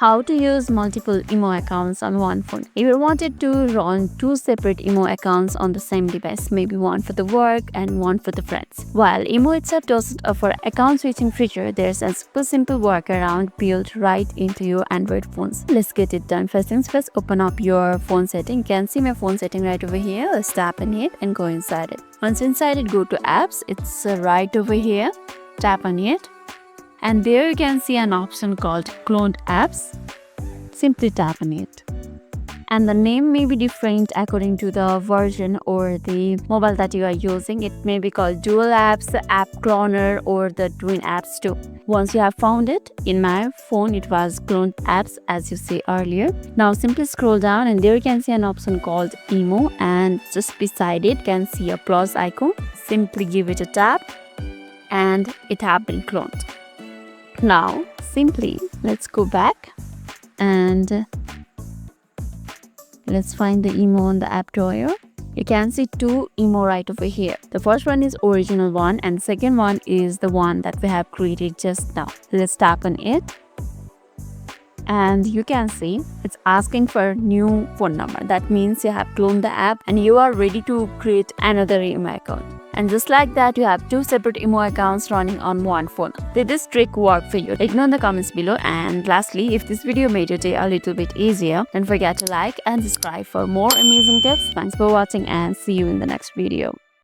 How to use multiple IMO accounts on one phone. If you wanted to run two separate IMO accounts on the same device, maybe one for the work and one for the friends. While IMO itself doesn't offer account switching feature, there's a super simple workaround built right into your Android phones. Let's get it done. First things first, open up your phone setting. You can see my phone setting right over here. Let's tap on it and go inside it. Once inside it, go to apps. It's right over here. Tap on it. And there you can see an option called cloned apps. Simply tap on it. And the name may be different according to the version or the mobile that you are using. It may be called dual apps, app cloner, or the twin apps too. Once you have found it, in my phone it was cloned apps as you see earlier. Now simply scroll down and there you can see an option called IMO, and just beside it you can see a plus icon. Simply give it a tap and it have been cloned. Now simply let's go back and let's find the IMO on the app drawer. You can see two IMO right over here. The first one is original one and second one is the one that we have created just now. Let's tap on it. And you can see it's asking for new phone number. That means you have cloned the app and you are ready to create another IMO account. And just like that, you have two separate IMO accounts running on one phone. Did this trick work for you? Let me know in the comments below. And lastly, if this video made your day a little bit easier, don't forget to like and subscribe for more amazing tips. Thanks for watching and see you in the next video.